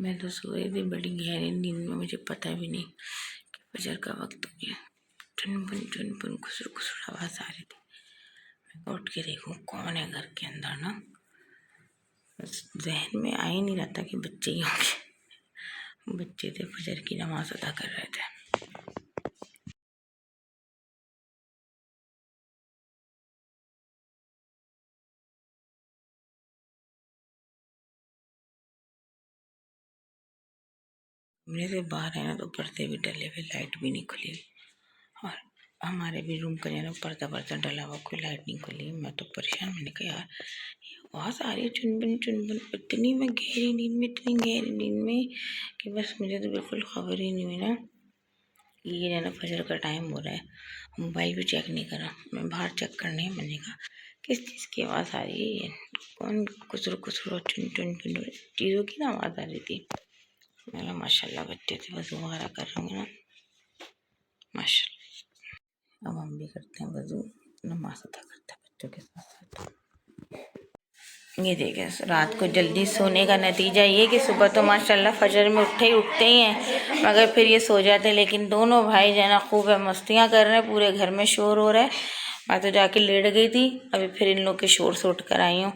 मैं तो सो रही थी बड़ी गहरी नींद में, मुझे पता भी नहीं कि फजर का वक्त हो गया। चुन खुसर खुसर आवाज आ रही थी। मैं उठ के देखूं कौन है घर के अंदर ना, बस जहन में आ ही नहीं रहा था कि बच्चे ही होंगे। बच्चे थे, फजर की नमाज अदा कर रहे थे। कमरे से बाहर है ना तो पर्दे भी डले हुए, लाइट भी नहीं खुली, और हमारे भी रूम का जो पर्दा डला हुआ, कोई लाइट नहीं खुली। मैं तो परेशान, मैंने कहा यार आवाज़ आ रही है चुनबुन। इतनी मैं गहरी नींद में, इतनी गहरी नींद में कि बस मुझे तो बिल्कुल खबर ही नहीं हुई ना ये है ना फजर का टाइम हो रहा है। मोबाइल भी चेक नहीं करा, मैं बाहर चेक करने है। मैंने कहा किस चीज़ की आवाज़ आ रही है, ये कौन खुसरो चुन चीज़ों की ना आवाज़ आ रही थी। मैंने माशाल्लाह बच्चे थे, वज़ू वगैरह कर रहे होंगे ना माशाल्लाह। अब हम भी करते हैं वज़ू, नमाज अदा करते हैं बच्चों के साथ साथ। ये देखें, रात को जल्दी सोने का नतीजा ये कि सुबह तो माशाल्लाह फजर में उठते ही हैं, मगर फिर ये सो जाते हैं। लेकिन दोनों भाई जो है ना खूब मस्तियाँ कर रहे हैं, पूरे घर में शोर हो रहा है। मैं तो जाके लेट गई थी, अभी फिर इन लोग के शोर से उठ कर आई हूँ।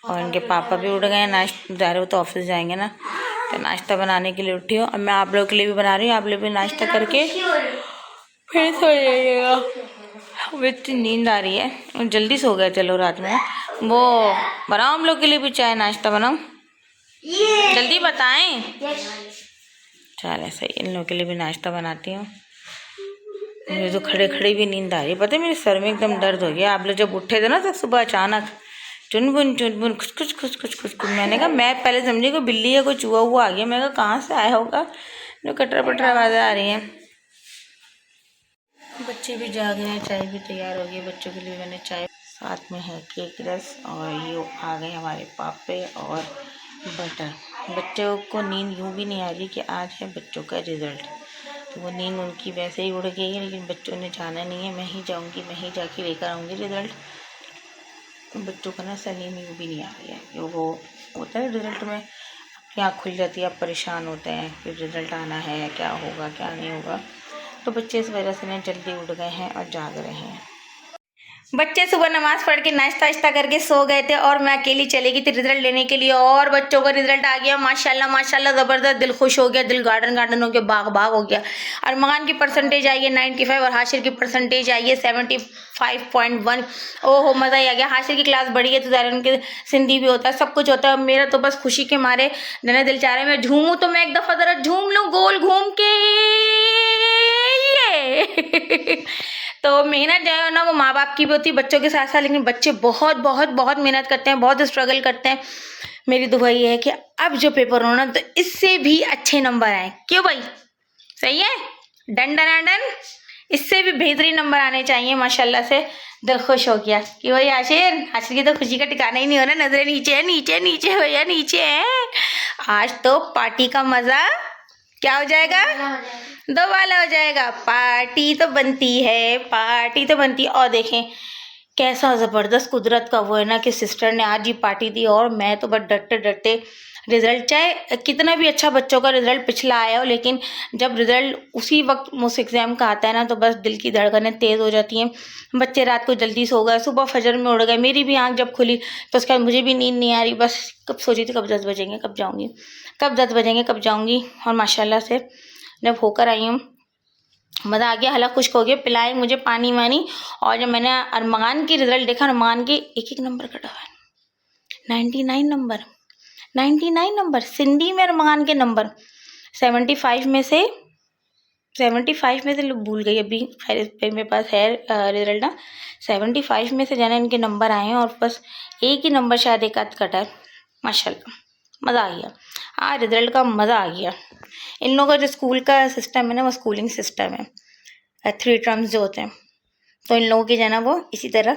और इनके पापा भी उठ गए, नाश्ता जा रहे हो तो ऑफिस जाएंगे ना, तो नाश्ता बनाने के लिए उठी हूँ। अब मैं आप लोग के लिए भी बना रही हूँ, आप लोग भी नाश्ता करके फिर सो जाइएगा। अब इतनी नींद आ रही है, जल्दी सो गए चलो रात में। वो बनाओ हम लोग के लिए भी चाय नाश्ता बनाओ, जल्दी बताएं। चल ऐसा ही इन लोग के लिए भी नाश्ता बनाती हूँ। मुझे तो खड़े खड़े भी नींद आ रही है, पता है मेरे सर में एकदम दर्द हो गया। आप लोग जब उठे थे ना तो सुबह अचानक चुनबुन खुच। मैंने कहा, मैं पहले समझी कोई बिल्ली या कोई चूहा हुआ आ गया। मैं कहा कहाँ से आया होगा, जो कटर पटर आवाज़ें आ रही हैं। बच्चे भी जाग रहे हैं, चाय भी तैयार हो गई बच्चों के लिए। मैंने चाय साथ में है केक रस, और ये आ गए हमारे पापे और बटर। बच्चों को नींद यूँ भी नहीं आ रही कि आज है बच्चों का रिज़ल्ट, तो वो नींद उनकी वैसे ही उड़ गई है। लेकिन बच्चों ने जाना नहीं है, मैं ही जाऊंगी, मैं ही जाके लेकर आऊँगी रिज़ल्ट। बच्चों का ना नींद यूँ भी नहीं आ रही है। वो होता है रिज़ल्ट में आपकी आँख खुल जाती है, आप परेशान होते हैं फिर रिज़ल्ट आना है, क्या होगा क्या नहीं होगा। तो बच्चे इस वजह से ना जल्दी उठ गए हैं और जाग रहे हैं। बच्चे सुबह नमाज पढ़ के नाश्ता वाश्ता करके सो गए थे, और मैं अकेली चली गई थी रिजल्ट लेने के लिए। और बच्चों का रिजल्ट आ गया माशाल्लाह माशाल्लाह, ज़बरदस्त। दिल खुश हो गया, दिल गार्डन हो गया, बाग हो गया। अरमान की परसेंटेज आई है 95 और हाशिर की परसेंटेज आई है 75.1। ओहो मज़ा ही आ गया। हाशिर की क्लास बड़ी है तो ज़रा उनके सिंधी भी होता है, सब कुछ होता है। मेरा तो बस खुशी के मारे जने दिल चाह रहा है मैं झूमूँ, तो मैं एक दफ़ा ज़रा झूम लूँ गोल घूम के। तो मेहनत जो है ना वो माँ बाप की भी होती है बच्चों के साथ साथ, लेकिन बच्चे बहुत बहुत बहुत मेहनत करते हैं, बहुत स्ट्रगल करते हैं। मेरी दुआ ये है कि अब जो पेपर होना तो इससे भी अच्छे नंबर आए। क्यों भाई, सही है? डन डन डन, इससे भी बेहतरीन नंबर आने चाहिए माशाल्लाह से। दिल खुश हो गया कि भाई हाशिर की तो खुशी का ठिकाना ही नहीं हो रहा। नजरें नीचे नीचे नीचे भैया नीचे है। आज तो पार्टी का मजा क्या हो जाएगा, दो वाला हो जाएगा। पार्टी तो बनती है, पार्टी तो बनती है। और देखें कैसा ज़बरदस्त कुदरत का वो है ना कि सिस्टर ने आज ही पार्टी दी, और मैं तो बस डरते डरते रिज़ल्ट, चाहे कितना भी अच्छा बच्चों का रिज़ल्ट पिछला आया हो, लेकिन जब रिज़ल्ट उसी वक्त उस एग्ज़ाम का आता है ना तो बस दिल की धड़कनें तेज़ हो जाती हैं। बच्चे रात को जल्दी सो गए, सुबह फजर में उड़ गए। मेरी भी आँख जब खुली तो उसके बाद मुझे भी नींद नहीं आ रही। बस कब सोची थी कब 10 बजेंगे, कब जाऊँगी, कब 10 बजेंगे, कब जाऊँगी। और माशाल्लाह से जब होकर आई हूँ मज़ा आ गया, हला खुश्क हो गया। पिलाए मुझे पानी वानी। और जब मैंने अरमान की रिज़ल्ट देखा, अरमान के एक नंबर कटा हुआ है, 99 नंबर, 99 नंबर। सिंधी में अरमान के नंबर 75 में से 75 में से लोग भूल गई अभी, मेरे पास है रिज़ल्ट ना। 75 में से जाने इनके नंबर आए हैं, और बस एक ही नंबर शायद एक आध कटा है। माशाल्लाह मज़ा आ गया, हाँ रिज़ल्ट का मज़ा आ गया। इन लोगों का जो स्कूल का सिस्टम है ना वो स्कूलिंग सिस्टम है, 3 टर्म्स जो होते हैं, तो इन लोगों के जो है ना वो इसी तरह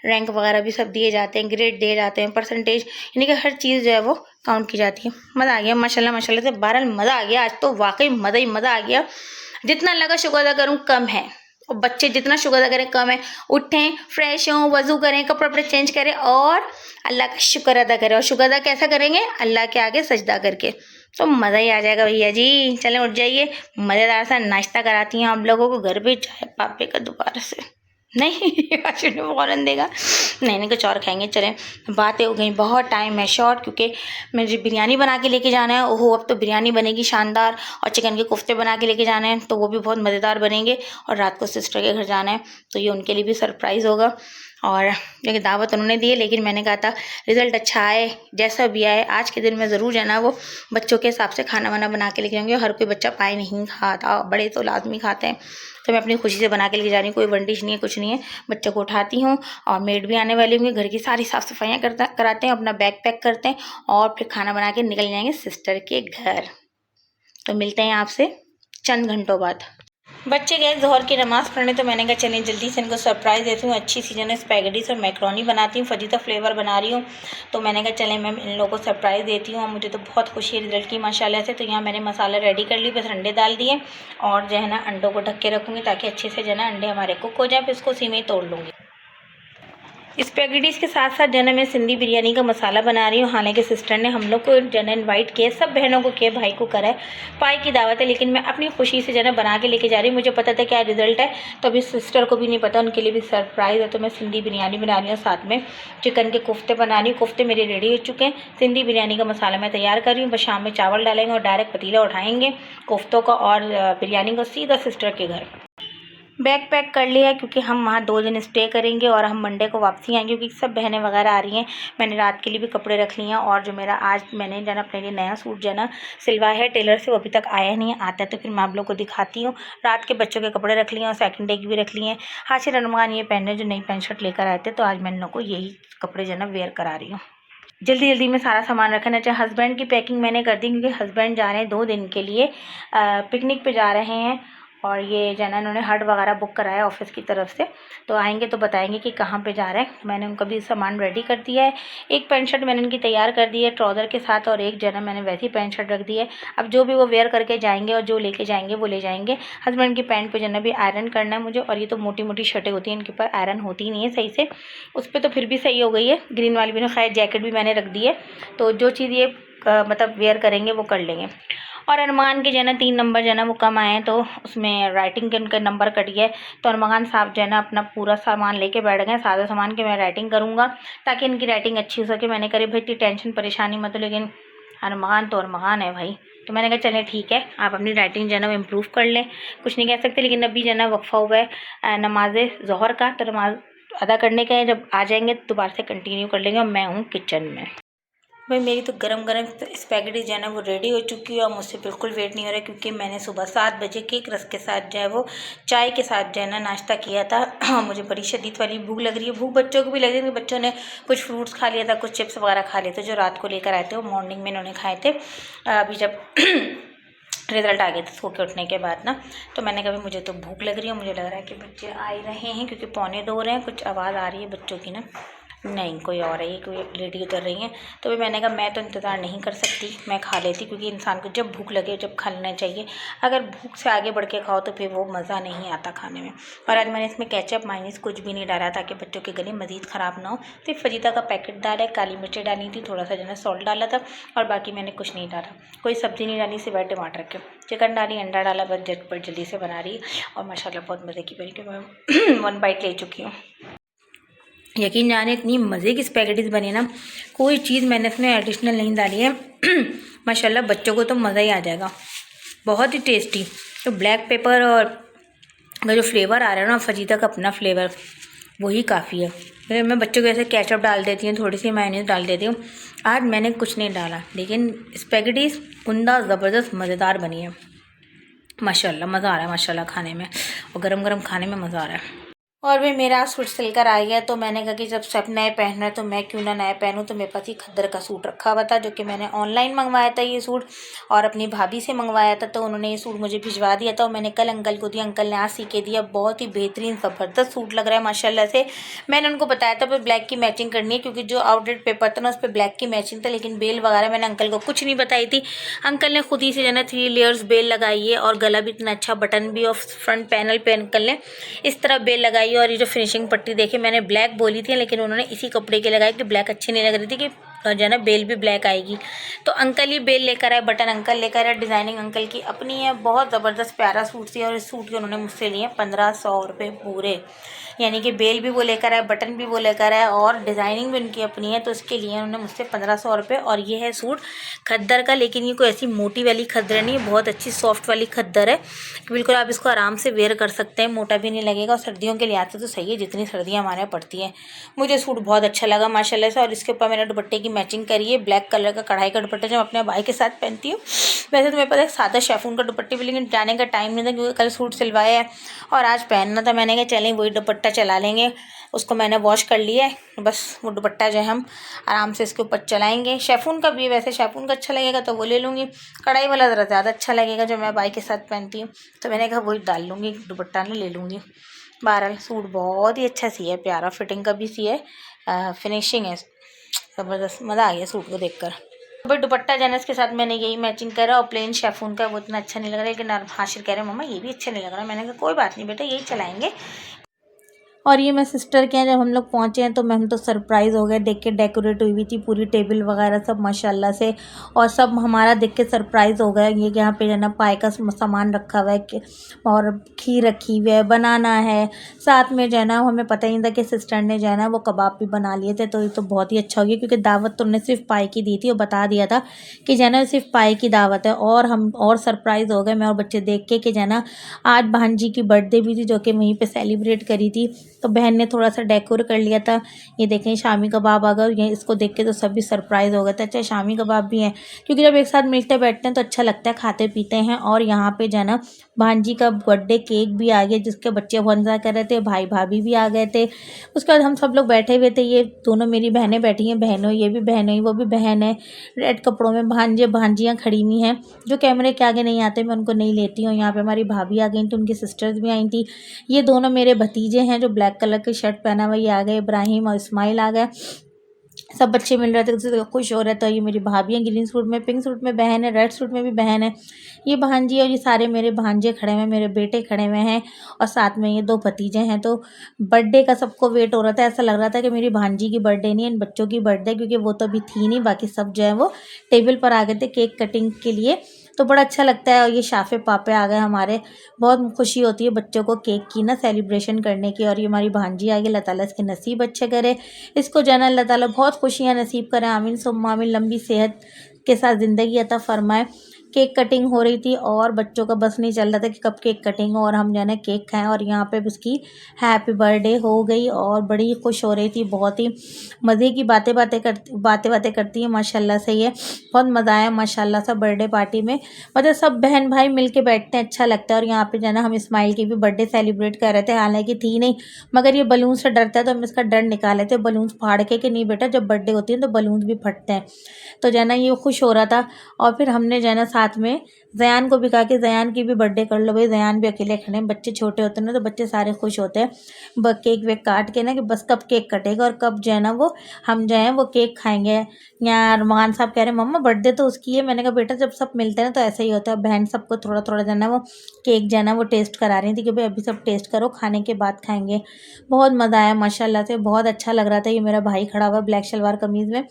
रैंक वगैरह भी सब दिए जाते हैं, ग्रेड दिए जाते हैं, परसेंटेज, यानी कि हर चीज़ जो है वो काउंट की जाती है। मज़ा आ गया माशाल्लाह माशाल्लाह से। बहरहाल मज़ा आ गया, आज तो वाकई मज़ा ही मज़ा आ गया। जितना लगा शुक्र अदा करूँ कम है, और बच्चे जितना शुक्र अदा करें कम है। उठें, फ्रेश हों, वज़ू करें, कपड़े वपड़े चेंज करें और अल्लाह का शुक्र अदा करें। और शुक्र अदा कैसा करेंगे, अल्लाह के आगे सजदा करके। तो मज़ा ही आ जाएगा भैया जी। चलें उठ जाइए, मज़ेदार सा नाश्ता कराती हैं आप लोगों को घर पे चाय पापे का दोबारा से। नहीं अश्विन फ़ौरन देगा, नहीं कुछ और खाएंगे। चलें, बातें हो गई, बहुत टाइम है शॉर्ट, क्योंकि मुझे बिरयानी बना के लेके जाना है। ओहो, अब तो बिरयानी बनेगी शानदार, और चिकन के कोफ्ते बना के लेके जाने हैं, तो वो भी बहुत मज़ेदार बनेंगे। और रात को सिस्टर के घर जाना है, तो ये उनके लिए भी सरप्राइज़ होगा। और क्योंकि दावत उन्होंने दी है, लेकिन मैंने कहा था रिज़ल्ट अच्छा आए, जैसा भी आए, आज के दिन में ज़रूर जो है ना वो बच्चों के हिसाब से खाना वाना बना के लेके जाऊँगी। हर कोई बच्चा पाए नहीं खाता, बड़े तो लाजमी खाते हैं, तो मैं अपनी खुशी से बना के लेके जा रही हूँ। कोई वंडिश नहीं है, कुछ नहीं है। बच्चों को उठाती हूँ, और मेड भी आने वाली होंगी, घर की सारी साफ़ सफाइयाँ कराते हैं, अपना बैग पैक करते हैं, और फिर खाना बना के निकल जाएंगे सिस्टर के घर। तो मिलते हैं आपसे चंद घंटों बाद। बच्चे गए ज़ोहर की नमाज़ पढ़ने, तो मैंने कहा चलिए जल्दी से इनको सरप्राइज़ देती हूँ। अच्छी सी जो है स्पैगेटीज़ और मैक्रोनी बनाती हूँ, फजीता फ्लेवर बना रही हूँ। तो मैंने कहा चलें मैं इन लोगों को सरप्राइज़ देती हूँ, और मुझे तो बहुत खुशी है रिज़ल्ट की माशाल्लाह से। तो यहाँ मैंने मसाला रेडी कर ली, बस अंडे डाल दिए, और जो है ना अंडों को ढक के रखूँगी ताकि अच्छे से जो है ना अंडे हमारे कुक हो जाए। फिर इसको उसी में ही तोड़ लूँगी। स्पैगेटीज़ के साथ साथ जो है मैं सिंधी बिरयानी का मसाला बना रही हूँ। हालांकि सिस्टर ने हम लोग को जो है इन्वाइट किया, सब बहनों को किया, भाई को करा है, पाई की दावत है, लेकिन मैं अपनी खुशी से जो है बना के लेके जा रही हूँ। मुझे पता था क्या रिजल्ट है, तो अभी सिस्टर को भी नहीं पता, उनके लिए भी सरप्राइज़ है। तो मैं सिंधी बिरयानी बना रही हूँ, साथ में चिकन के कोफ्ते बना रही हूँ। कोफ्ते मेरे रेडी हो चुके हैं, सिंधी बिरयानी का मसाला मैं तैयार कर रही हूँ। बस शाम में चावल डालेंगे और डायरेक्ट पतीला उठाएंगे कोफ्तों का, और बिरयानी को सीधा सिस्टर के घर। बैग पैक कर लिया है, क्योंकि हम वहाँ 2 दिन स्टे करेंगे, और हम मंडे को वापसी आएंगे, क्योंकि सब बहनें वगैरह आ रही हैं। मैंने रात के लिए भी कपड़े रख लिए हैं, और जो मेरा आज मैंने जो है अपने लिए नया सूट जो है ना सिलवाया है टेलर से, वो अभी तक आया नहीं है। आता है तो फिर मैं आप लोग को दिखाती हूँ। रात के बच्चों के कपड़े रख लिए हैं, और सेकंड डे की भी रख लिए हैं। हाशिर रमज़ान ये पहने जो नई पैंट शर्ट लेकर आए थे, तो आज मैं इन लोग को यही कपड़े जो है ना वेयर करा रही हूँ। जल्दी जल्दी में सारा सामान रखना चाहिए। हस्बैंड की पैकिंग मैंने कर दी, क्योंकि हस्बैंड जा रहे हैं 2 दिन के लिए पिकनिक पे जा रहे हैं, और ये जो है ना उन्होंने हट वगैरह बुक कराया ऑफिस की तरफ से, तो आएंगे तो बताएंगे कि कहाँ पे जा रहे हैं। मैंने उनका भी सामान रेडी कर दिया है। एक पैंट शर्ट मैंने उनकी तैयार कर दी है ट्राउज़र के साथ, और एक जो है ना मैंने वैसी पैंट शर्ट रख दी है। अब जो भी वो वेयर करके जाएंगे, और जो लेके जाएंगे वो ले जाएंगे। हस्बैंड की पैंट पे जो है ना भी आयरन करना है मुझे, और ये तो मोटी मोटी शर्टें होती हैं, इनके ऊपर आयरन होती नहीं है सही से। उस पर तो फिर भी सही हो गई है, ग्रीन वाली भी ना, खैर जैकेट भी मैंने रख दी है। तो जो चीज़ ये मतलब वेयर करेंगे वो कर लेंगे। और अरमान के जो है ना 3 नंबर जो है ना वो कम आए हैं, तो उसमें राइटिंग के उनके नंबर कट गए। तो अरमान साहब जो है ना अपना पूरा सामान लेके बैठ गए, सादा सामान के मैं राइटिंग करूँगा ताकि इनकी राइटिंग अच्छी हो सके। मैंने करी भाई इतनी टेंशन परेशानी मत, लेकिन अरमान तो अरमान है भाई। तो मैंने कहा चलें ठीक है, आप अपनी राइटिंग जो है ना वो इम्प्रूव कर लें, कुछ नहीं कह सकते। लेकिन अभी जो है ना वक्फा हुआ है नमाज ज़ोहर का, तो नमाज अदा करने का है। जब आ जाएंगे तो दोबारा से कंटिन्यू कर लेंगे, और मैं हूँ किचन में। भाई मेरी तो गरम गरम स्पैगेटी जो है ना वो रेडी हो चुकी है, और मुझसे बिल्कुल वेट नहीं हो रहा है, क्योंकि मैंने सुबह 7 बजे केक रस के साथ जो है वो चाय के साथ जो है ना नाश्ता किया था। मुझे बड़ी शदीद वाली भूख लग रही है, भूख बच्चों को भी लग रही है। बच्चों ने कुछ फ्रूट्स खा लिया था, कुछ चिप्स वगैरह खा लिए थे जो रात को लेकर आए थे, वो मॉर्निंग में इन्होंने खाए थे। अभी जब रिज़ल्ट आ गया था सो के उठने के बाद ना, तो मैंने कहा मुझे तो भूख लग रही है। मुझे लग रहा है कि बच्चे आ ही रहे हैं, क्योंकि 1:45 हो रहे हैं। कुछ आवाज़ आ रही है बच्चों की ना, नहीं कोई और है, कोई लेडी उतर रही हैं। तो भी मैंने कहा मैं तो इंतज़ार नहीं कर सकती, मैं खा लेती, क्योंकि इंसान को जब भूख लगे जब खा लेना चाहिए। अगर भूख से आगे बढ़ के खाओ तो फिर वो मज़ा नहीं आता खाने में। और आज मैंने इसमें केचप माइनीस कुछ भी नहीं डाला, ताकि बच्चों के गले मज़ीद ख़राब ना हो। सिर्फ फजीता का पैकेट डाला है, काली मिर्ची डाली थी, थोड़ा सा जो है सॉल्ट डाला था, और बाकी मैंने कुछ नहीं डाला। कोई सब्ज़ी नहीं डाली, सिवाय टमाटर के। चिकन डाली, अंडा डाला, बस झटपट जल्दी से बना रही। और माशाल्लाह बहुत मज़े की बनी, कि मैं 1 बाइट ले चुकी हूँ। यकीन जाने इतनी मज़े की स्पैगेटीज़ बनी ना, कोई चीज़ मैंने इसमें एडिशनल नहीं डाली है। माशाल्लाह बच्चों को तो मज़ा ही आ जाएगा, बहुत ही टेस्टी। तो ब्लैक पेपर और का जो फ्लेवर आ रहा है ना, फजीता का अपना फ्लेवर, वही काफ़ी है। फिर मैं बच्चों को ऐसे केचप डाल देती हूँ, थोड़ी सी मायोनीज़ डाल देती हूँ। आज मैंने कुछ नहीं डाला, लेकिन स्पैगेटीज़ उमदा ज़बरदस्त मज़ेदार बनी है। माशाल्लाह मज़ा आ रहा है माशाल्लाह खाने में, और गरम गरम खाने में मज़ा आ रहा है। और भी मेरा सूट सिल कर आ गया, तो मैंने कहा कि जब सब नए पहन रहे तो मैं क्यों ना नया पहनूं। तो मेरे पास ही खद्दर का सूट रखा हुआ था, जो कि मैंने ऑनलाइन मंगवाया था ये सूट, और अपनी भाभी से मंगवाया था। तो उन्होंने ये सूट मुझे भिजवा दिया था, और मैंने कल अंकल को दिया, अंकल ने आज सी के दिया। बहुत ही बेहतरीन ज़बरदस्त सूट लग रहा है माशाल्लाह से। मैंने उनको बताया था पर ब्लैक की मैचिंग करनी है, क्योंकि जो आउटलेट पेपर था ना उस पर ब्लैक की मैचिंग था, लेकिन बेल वगैरह मैंने अंकल को कुछ नहीं बताई थी। अंकल ने खुद ही से जो है 3 लेयर्स बेल लगाई है, और गला भी इतना अच्छा, बटन भी, और फ्रंट पैनल पे अंकल ने इस तरह बेल लगाई है। और ये जो फिनिशिंग पट्टी देखिए, मैंने ब्लैक बोली थी, लेकिन उन्होंने इसी कपड़े की लगाई कि ब्लैक अच्छी नहीं लग रही थी, कि और जो है ना बेल भी ब्लैक आएगी। तो अंकल ही बेल लेकर आए, बटन अंकल लेकर आए, डिज़ाइनिंग अंकल की अपनी है। बहुत ज़बरदस्त प्यारा सूट थी और इस सूट के उन्होंने मुझसे लिए 1500 रुपये पूरे। यानी कि बेल भी वो लेकर आए, बटन भी वो लेकर आए और डिज़ाइनिंग भी उनकी अपनी है। तो इसके लिए उन्होंने मुझसे 1500 रुपये। और ये है सूट खद्दर का, लेकिन ये कोई ऐसी मोटी वाली खद्दर नहीं है, बहुत अच्छी सॉफ्ट वाली खद्दर है। बिल्कुल आप इसको आराम से वेयर कर सकते हैं, मोटा भी नहीं लगेगा। और सर्दियों के लिए आते तो सही है, जितनी सर्दियाँ हमारे यहाँ पड़ती हैं। मुझे सूट बहुत अच्छा लगा माशाल्लाह से। और इसके ऊपर मैंने दुपट्टे की मैचिंग करी है, ब्लैक कलर का कढ़ाई का दुपट्टा, जो मैं अपने भाई के साथ पहनती हूँ। वैसे तो मेरे पास एक सादा शेफून का दुपट्टे भी, लेकिन जाने का टाइम नहीं था क्योंकि कल सूट सिलवाया है और आज पहनना था। मैंने कहा चलें वही दुपट्टा चला लेंगे। उसको मैंने वॉश कर लिया है, बस वो दुपट्टा जो है हम आराम से इसके ऊपर चलाएंगे। शेफून का भी, वैसे शेफून का अच्छा लगेगा तो वो ले लूँगी, कढ़ाई वाला ज़रा ज़्यादा अच्छा लगेगा जो मैं भाई के साथ पहनती हूँ। तो मैंने कहा वही डाल लूँगी, दुपट्टा नहीं ले लूँगी। बहरहाल सूट बहुत ही अच्छा सी है, प्यारा फिटिंग का भी सी है, फिनिशिंग है ज़बरदस्त। मज़ा आ गया सूट को देखकर। भाई दुपट्टा जाना इसके साथ मैंने यही मैचिंग करा और प्लेन शेफून का वो इतना अच्छा नहीं लग रहा है। लेकिन हाशिर कह रहे हैं मम्मा ये भी अच्छा नहीं लग रहा। मैंने कहा कोई बात नहीं बेटा, यही चलाएंगे। और ये मैं सिस्टर के यहाँ जब हम लोग पहुँचे हैं तो हम तो सरप्राइज़ हो गए देख के। डेकोरेट हुई हुई थी पूरी टेबल वगैरह सब माशाल्लाह से, और सब हमारा देख के सरप्राइज़ हो गया। ये यहाँ पे जो है ना पाए का सामान रखा हुआ है और खीर रखी हुई है, बनाना है साथ में जो है ना। हमें पता ही नहीं था कि सिस्टर ने जो है ना वो कबाब भी बना लिए थे। तो ये तो बहुत ही अच्छा हो गया क्योंकि दावत तो उन्होंने सिर्फ पाए की दी थी और बता दिया था कि जो है ना सिर्फ पाए की दावत है। और हम और सरप्राइज़ हो गए मैं और बच्चे देख के कि जो है ना आज भांजी की बर्थडे भी थी जो कि वहीं पर सेलिब्रेट करी थी। तो बहन ने थोड़ा सा डेकोर कर लिया था। ये देखें शामी कबाब आ गए, ये इसको देख के तो सभी सरप्राइज़ हो गए थे। अच्छा शामी कबाब भी हैं क्योंकि जब एक साथ मिलते बैठते हैं तो अच्छा लगता है, खाते पीते हैं। और यहाँ पे जो है ना भांजी का बर्थडे केक भी आ गया जिसके बच्चे बहुत इंतजार कर रहे थे, भाई भाभी भी आ गए थे। उसके बाद हम सब लोग बैठे हुए थे। ये दोनों मेरी बहनें बैठी हैं, बहनों ये भी बहन हुई वो भी बहन है। रेड कपड़ों में भांजे भांजियाँ खड़ी हुई हैं जो कैमरे के आगे नहीं आते, मैं उनको नहीं लेती हूँ। यहाँ पे हमारी भाभी आ गई थी, उनकी सिस्टर्स भी आई थी। ये दोनों मेरे भतीजे हैं जो ब्लैक कलर की शर्ट पहना हुआ, ये आ गए इब्राहिम और इस्माइल आ गए। सब बच्चे मिल रहे थे, तो खुश हो रहे थे। ये मेरी भाभी है, ग्रीन सूट में, पिंक सूट में बहन है, रेड सूट में भी बहन है। ये भांजी और ये सारे मेरे भांजे खड़े हुए हैं, मेरे बेटे खड़े हुए हैं और साथ में ये दो भतीजे हैं। तो बर्थडे का सबको वेट हो रहा था, ऐसा लग रहा था कि मेरी भांजी की बर्थडे नहीं है, इन बच्चों की बर्थडे, क्योंकि वो तो अभी थी नहीं। बाकी सब जो है वो टेबल पर आ गए थे केक कटिंग के लिए। तो बड़ा अच्छा लगता है। और ये शाफे पापे आ गए हमारे, बहुत खुशी होती है बच्चों को केक की ना सेलिब्रेशन करने की। और ये हमारी भांजी आ गई, अल्लाह ताला इसके नसीब अच्छे करे, इसको जो है ना अल्लाह ताला बहुत खुशियाँ नसीब करें, आमीन सुम्मा आमीन। लंबी सेहत के साथ ज़िंदगी अता फरमाए। केक कटिंग हो रही थी और बच्चों का बस नहीं चल रहा था कि कब केक कटिंग हो और हम जो है ना केक खाएं। और यहाँ पे उसकी हैप्पी बर्थडे हो गई और बड़ी खुश हो रही थी। बहुत ही मज़े की बातें करती है माशाल्लाह से। ये बहुत मज़ा आया माशाल्लाह से बर्थडे पार्टी में। मतलब सब बहन भाई मिल के बैठते हैं, अच्छा लगता है। और यहाँ पे जो है ना हम इस्माइल की भी बर्थडे सेलिब्रेट कर रहे थे, हालांकि थी नहीं, मगर ये बलून से डरता है तो हम इसका डर निकाले थे बलून फाड़ के कि नहीं बेटा जब बर्थडे होती है तो बलून भी फटते हैं। तो जो है ना ये खुश हो रहा था। और फिर हमने जो है ना साथ में जयान को भी कहा कि जयान की भी बर्थडे कर लो भाई, जयान भी अकेले खड़े हैं। बच्चे छोटे होते हैं ना तो बच्चे सारे खुश होते हैं केक वेक काट के ना, कि बस कब केक कटेगा और कब जो है ना वो हम जो है वो केक खाएंगे। यहाँ रुमान साहब कह रहे हैं मम्मा बर्थडे तो उसकी है। मैंने कहा बेटा जब सब मिलते हैं ना तो ऐसा ही होता है। बहन सबको थोड़ा थोड़ा जो है ना वो केक जो है ना वो टेस्ट करा रही थी कि भाई अभी सब टेस्ट करो, खाने के बाद खाएंगे। बहुत मज़ा आया माशाल्लाह से, बहुत अच्छा लग रहा था। ये मेरा भाई खड़ा हुआ ब्लैक शलवार कमीज़ में।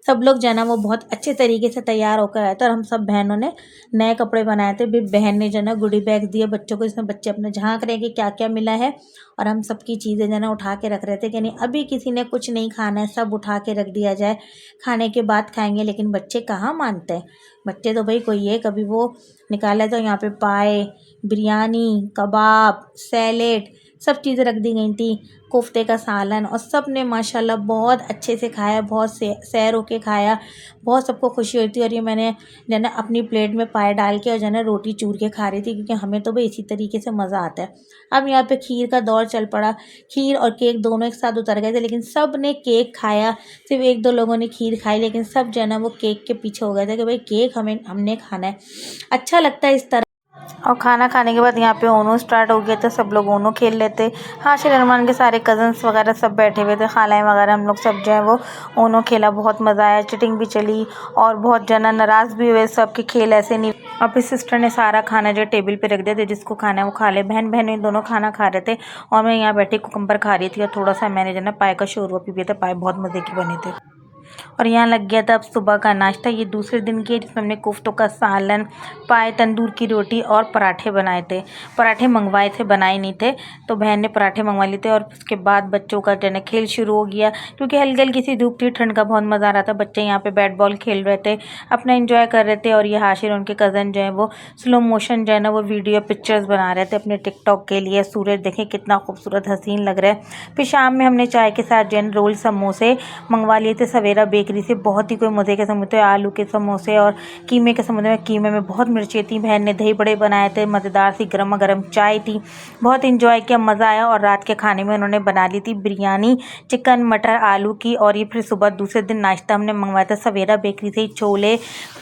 सब लोग जो है ना वो बहुत अच्छे तरीके से तैयार होकर आए थे और हम सब बहनों ने नए कपड़े बनाए थे। भी बहन ने जो है ना गुडी बैग दिए बच्चों को, इसमें बच्चे अपने झांक रहे हैं कि क्या क्या मिला है। और हम सबकी चीज़ें जो है ना उठा के रख रहे थे कि नहीं अभी किसी ने कुछ नहीं खाना है, सब उठा के रख दिया जाए, खाने के बाद खाएंगे। लेकिन बच्चे कहाँ मानते हैं, बच्चे तो भाई कोई ये कभी वो निकाला। तो यहाँ पे पाए, बिरयानी, कबाब, सैलेड सब चीज़ें रख दी गई थी, कोफ्ते का सालन। और सब ने माशाल्लाह बहुत अच्छे से खाया, बहुत सैर होके खाया, बहुत सबको खुशी हुई थी। और ये मैंने जो है ना अपनी प्लेट में पाए डाल के और जो है ना रोटी चूर के खा रही थी क्योंकि हमें तो भाई इसी तरीके से मज़ा आता है। अब यहाँ पे खीर का दौर चल पड़ा, खीर और केक दोनों एक साथ उतर गए थे, लेकिन सब ने केक खाया। सिर्फ एक दो लोगों ने खीर खाई, लेकिन सब जो है ना वो केक के पीछे हो गए थे कि भाई केक हमने खाना है। अच्छा लगता है इस तरह। और खाना खाने के बाद यहाँ पे ओनो स्टार्ट हो गया था, सब लोग ओनो खेल लेते। हाशिर रहमान के सारे कज़न्स वगैरह सब बैठे हुए थे, खालाएँ वगैरह, हम लोग सब जो है वो ओनो खेला, बहुत मज़ा आया, चिटिंग भी चली और बहुत जना नाराज़ भी हुए। सबके खेल ऐसे नहीं। और फिर सिस्टर ने सारा खाना जो टेबल पे रख दिया था, जिसको खाना है वो खा ले। बहन बहन दोनों खाना खा रहे थे और मैं यहाँ बैठी कुकम्बर खा रही थी और थोड़ा सा मैंने जो है ना पाए का शोरबा पी पिया था। पाए बहुत मज़े की बने थे। और यहाँ लग गया था अब सुबह का नाश्ता। ये दूसरे दिन की है जिसमें हमने कोफ्तों का सालन, पाए, तंदूर की रोटी और पराठे बनाए थे। पराठे मंगवाए थे, बनाए नहीं थे, तो बहन ने पराठे मंगवा लिए थे। और उसके बाद बच्चों का जो है खेल शुरू हो गया, क्योंकि हल्की हल्की सी धूप थी, ठंड का बहुत मज़ा आ रहा था। बच्चे यहाँ पे बैट बॉल खेल रहे थे, अपना एंजॉय कर रहे थे। और ये हाशिर उनके कज़न जो है वो स्लो मोशन जो है ना वो वीडियो पिक्चर्स बना रहे थे अपने टिकटॉक के लिए। सूरज देखें कितना खूबसूरत हसीन लग रहा है। फिर शाम में हमने चाय के साथ जो है रोल समोसे मंगवा लिए थे सवेरा बेकरी से। बहुत ही कोई मज़े के समोसे, आलू के समोसे और कीमे के समोसे। कीमे में बहुत मिर्चें थी। बहन ने दही बड़े बनाए थे, मज़ेदार सी गर्मा गर्म चाय थी, बहुत इंजॉय किया, मज़ा आया। और रात के खाने में उन्होंने बना ली थी बिरयानी चिकन मटर आलू की। और ये फिर सुबह दूसरे दिन नाश्ता हमने मंगवाया था सवेरा बेकरी से, छोले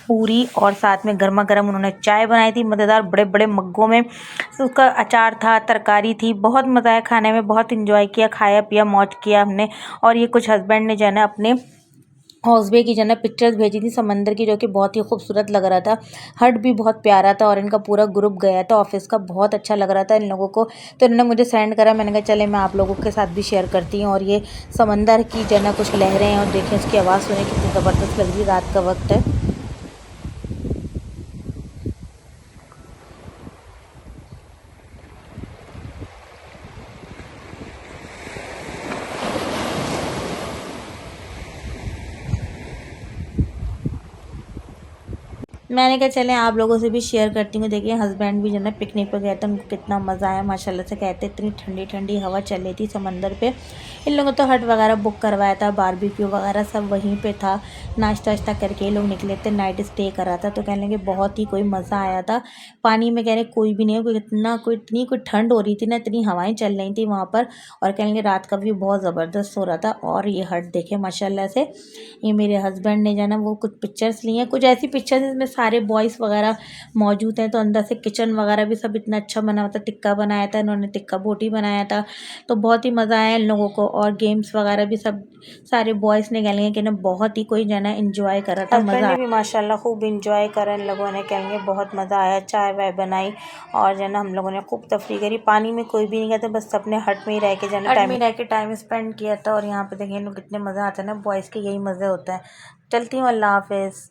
पूरी और साथ में गर्मा गर्म उन्होंने चाय बनाई थी मज़ेदार बड़े बड़े मग्गों में। उसका अचार था, तरकारी थी, बहुत मज़ा आया खाने में, बहुत इंजॉय किया, खाया पिया, मौज किया हमने। और ये कुछ हस्बैंड ने जो है ना अपने हौसबे की जो है ना पिक्चर्स भेजी थी समंदर की, जो कि बहुत ही खूबसूरत लग रहा था। हट भी बहुत प्यारा था और इनका पूरा ग्रुप गया था ऑफिस का, बहुत अच्छा लग रहा था इन लोगों को। तो इन्होंने मुझे सेंड करा, मैंने कहा चले मैं आप लोगों के साथ भी शेयर करती हूँ। और ये समंदर की जो है ना कुछ लहरें हैं, और देखें इसकी आवाज़ सुने कितनी ज़बरदस्त लग रही है, रात का वक्त है। मैंने कहा चलें आप लोगों से भी शेयर करती हूँ। देखिए हस्बैंड भी जो है ना पिकनिक पर गए थे, उनको कितना मज़ा आया माशाल्लाह से। कहते इतनी ठंडी ठंडी हवा चल रही थी समंदर पे। इन लोगों तो हट वगैरह बुक करवाया था, बारबेक्यू वगैरह सब वहीं पे था। नाश्ता वाश्ता करके ये लोग निकले थे, नाइट स्टे करा था। तो कहने लगे बहुत ही कोई मज़ा आया था। पानी में कह रहे कोई भी नहीं है, इतनी कोई ठंड हो रही थी ना, इतनी हवाएँ चल रही थी वहाँ पर। और कहने लगे रात का व्यू बहुत ज़बरदस्त हो रहा था। और ये हट देखे माशाल्लाह से, ये मेरे हस्बैंड ने जो है ना वो कुछ पिक्चर्स ली हैं, कुछ ऐसी पिक्चर्स जिसमें सारे बॉयज़ वगैरह मौजूद हैं। तो अंदर से किचन वगैरह भी सब इतना अच्छा बना हुआ था। टिक्का बनाया था इन्होंने, टिक्का बोटी बनाया था। तो बहुत ही मज़ा आया इन लोगों को। और गेम्स वगैरह भी सब सारे बॉयज़ ने कह लेंगे कि ना बहुत ही कोई जो है ना इंजॉय कर रहा था, मज़ा ने भी माशाल्लाह खूब इंजॉय करा। इन लोगों ने कहेंगे बहुत मज़ा आया, चाय वाय बनाई और जो है ना हम लोगों ने खूब तफरी करी। पानी में कोई भी नहीं गया था, बस अपने हट में ही रह के जो है ना टाइम स्पेंड किया था। और यहाँ पे देखिए लोग कितने मज़ा आता है ना, बॉयज़ के यही मज़े होता है। चलती हूँ, अल्लाह हाफिज़।